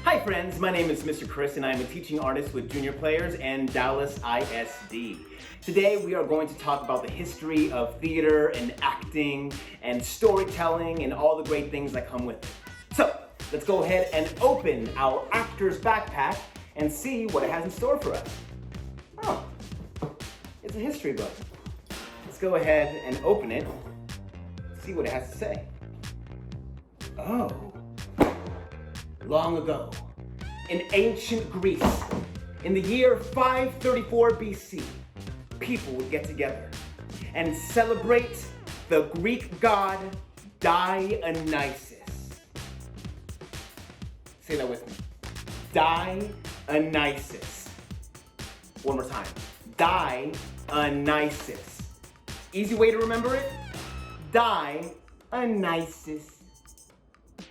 Hi friends, my name is Mr. Chris and I am a teaching artist with junior players and Dallas ISD. Today we are going to talk about the history of theater and acting and storytelling and all the great things that come with it. So, let's go ahead and open our actor's backpack and see what it has in store for us. Oh, it's a history book. Let's go ahead and open it, see what it has to say. Oh. Long ago, in ancient Greece, in the year 534 BC, people would get together and celebrate the Greek god Dionysus. Say that with me. Dionysus. One more time. Dionysus. Easy way to remember it? Dionysus.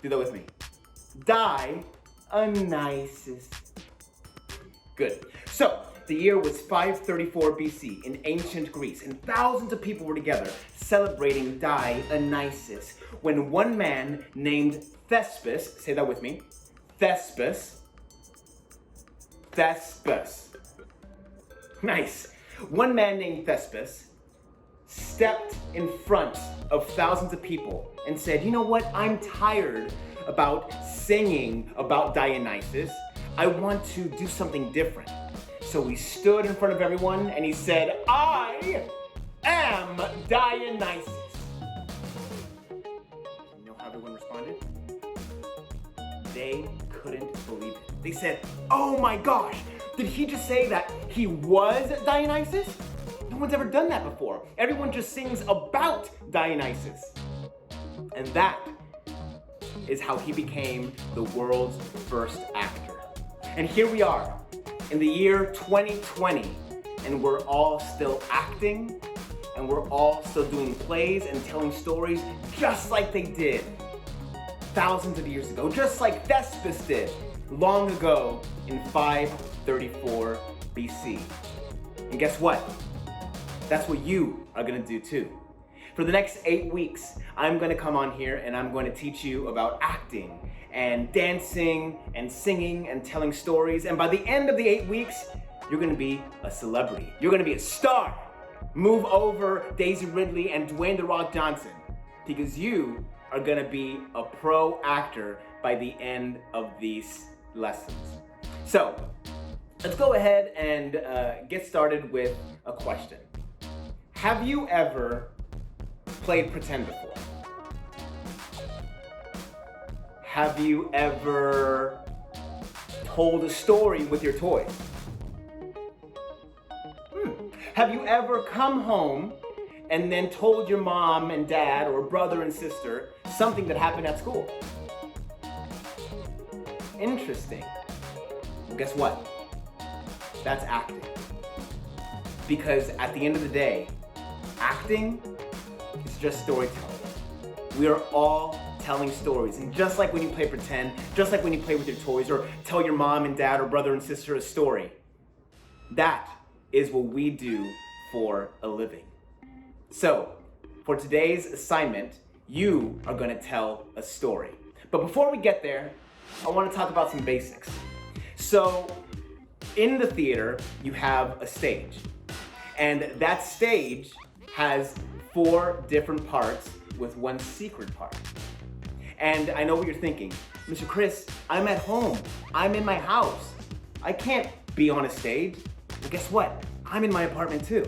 Do that with me. Dionysus. Good. So, the year was 534 BC in ancient Greece, and thousands of people were together celebrating Dionysus when one man named Thespis, say that with me, Thespis. Nice. One man named Thespis stepped in front of thousands of people and said, you know what, I'm tired about singing about Dionysus. I want to do something different. So he stood in front of everyone and he said, I am Dionysus. You know how everyone responded? They couldn't believe it. They said, oh my gosh, did he just say that he was Dionysus? No one's ever done that before. Everyone just sings about Dionysus. And that is how he became the world's first actor. And here we are in the year 2020, and we're all still acting, and we're all still doing plays and telling stories just like they did thousands of years ago, just like Thespis did long ago in 534 BC. And guess what? That's what you are gonna do too. For the next 8 weeks, I'm gonna come on here and I'm going to teach you about acting and dancing and singing and telling stories. And by the end of the 8 weeks, you're gonna be a celebrity. You're gonna be a star. Move over Daisy Ridley and Dwayne "The Rock" Johnson, because you are gonna be a pro actor by the end of these lessons. So, let's go ahead and get started with a question. Have you ever played pretend before? Have you ever told a story with your toys? Have you ever come home and then told your mom and dad or brother and sister something that happened at school? Interesting. Well, guess what? That's acting. Because at the end of the day, acting is just storytelling. We are all telling stories. And just like when you play pretend, just like when you play with your toys or tell your mom and dad or brother and sister a story, that is what we do for a living. So, for today's assignment, you are going to tell a story. But before we get there, I want to talk about some basics. So, in the theater, you have a stage. And that stage has 4 different parts with one secret part. And I know what you're thinking. Mr. Chris, I'm at home. I'm in my house. I can't be on a stage. Well, guess what? I'm in my apartment too.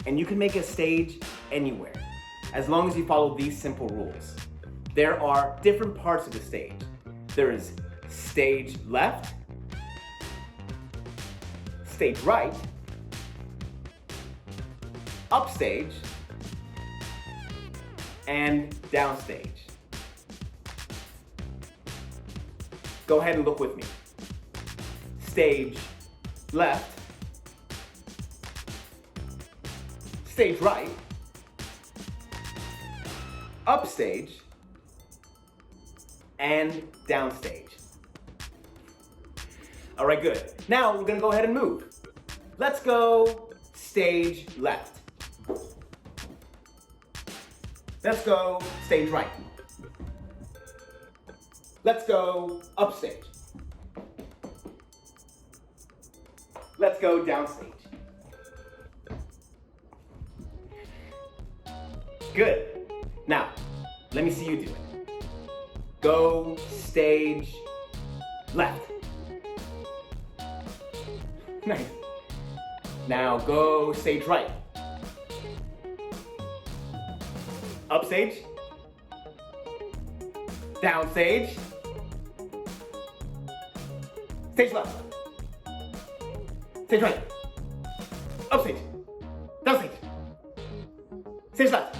And you can make a stage anywhere, as long as you follow these simple rules. There are different parts of the stage. There is stage left, stage right, upstage, and downstage. Go ahead and look with me. Stage left, stage right, upstage, and downstage. All right, good. Now we're gonna go ahead and move. Let's go stage left. Let's go stage right. Let's go upstage. Let's go downstage. Good. Now, let me see you do it. Go stage left. Nice. Now go stage right. Upstage. Downstage. Stage left. Stage right. Upstage. Downstage. Stage left.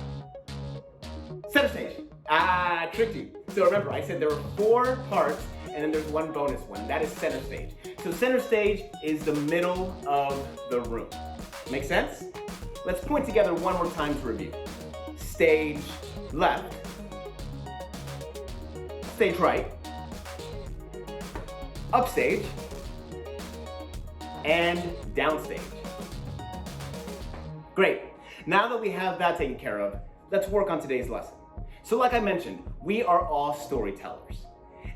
Center stage. Ah, tricked you. So remember, I said there were 4 parts and then there's one bonus one. That is center stage. So center stage is the middle of the room. Make sense? Let's point together one more time to review. Stage left. Stage right. Upstage. And downstage. Great. Now that we have that taken care of, let's work on today's lesson. So like I mentioned, we are all storytellers.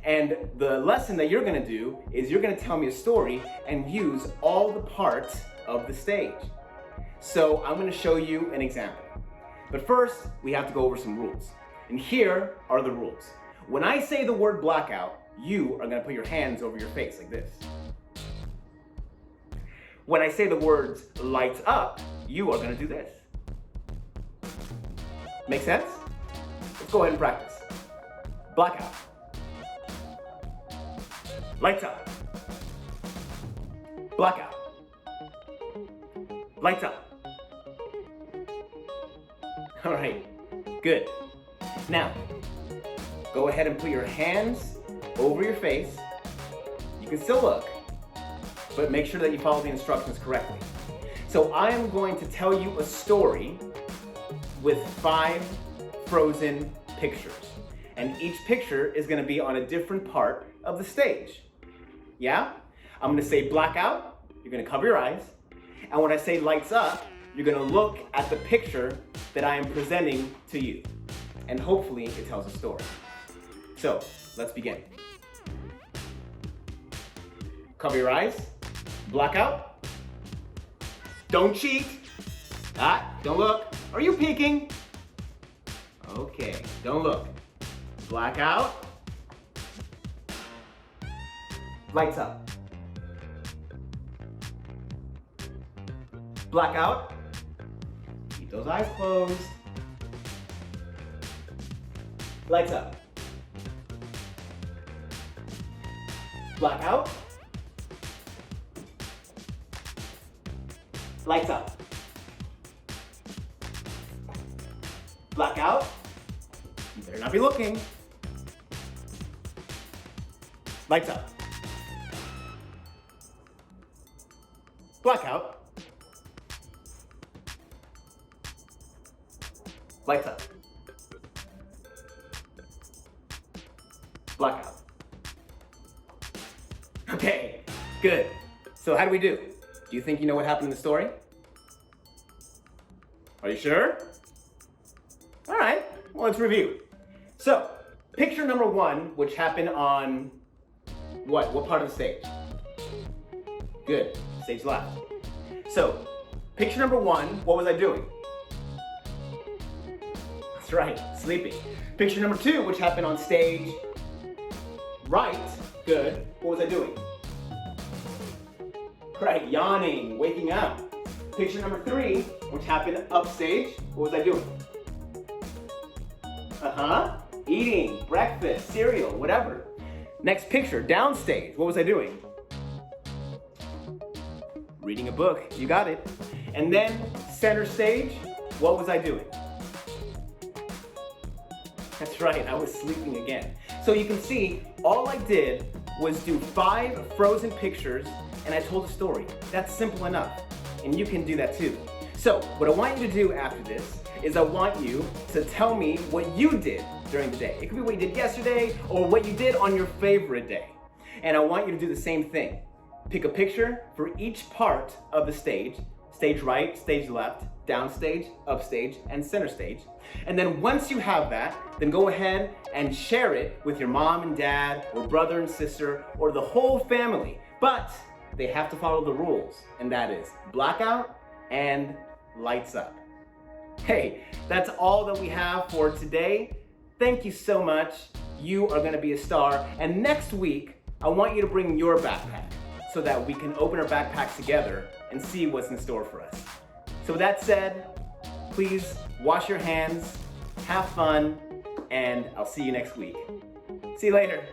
And the lesson that you're gonna do is you're gonna tell me a story and use all the parts of the stage. So I'm gonna show you an example. But first, we have to go over some rules. And here are the rules. When I say the word blackout, you are gonna put your hands over your face like this. When I say the words lights up, you are gonna do this. Make sense? Let's go ahead and practice. Blackout. Lights up. Blackout. Lights up. All right, good. Now, go ahead and put your hands over your face. You can still look, but make sure that you follow the instructions correctly. So I am going to tell you a story with 5 frozen pictures. And each picture is gonna be on a different part of the stage. Yeah? I'm gonna say blackout, you're gonna cover your eyes. And when I say lights up, you're gonna look at the picture that I am presenting to you. And hopefully it tells a story. So, let's begin. Cover your eyes, blackout. Don't cheat. Don't look. Are you peeking? Okay, don't look. Blackout. Lights up. Blackout. Keep those eyes closed. Lights up. Blackout. Lights up. Blackout. You better not be looking. Lights up. Blackout. Lights up. Blackout. Okay, good. So how do we do? Do you think you know what happened in the story? Are you sure? All right, well, let's review. So, picture number 1, which happened on what? What part of the stage? Good, stage left. So, picture number 1, what was I doing? That's right, sleeping. Picture number 2, which happened on stage right, good. What was I doing? Right, yawning, waking up. Picture number 3, which happened upstage, what was I doing? Eating, breakfast, cereal, whatever. Next picture, downstage, what was I doing? Reading a book, you got it. And then center stage, what was I doing? That's right, I was sleeping again. So you can see, all I did was do 5 frozen pictures and I told a story. That's simple enough. And you can do that too. So what I want you to do after this is I want you to tell me what you did during the day. It could be what you did yesterday or what you did on your favorite day. And I want you to do the same thing. Pick a picture for each part of the stage, stage right, stage left, downstage, upstage, and center stage. And then once you have that, then go ahead and share it with your mom and dad, or brother and sister, or the whole family. But they have to follow the rules, and that is blackout and lights up. Hey, that's all that we have for today. Thank you so much. You are gonna be a star. And next week, I want you to bring your backpack so that we can open our backpacks together and see what's in store for us. So with that said, please wash your hands, have fun, and I'll see you next week. See you later.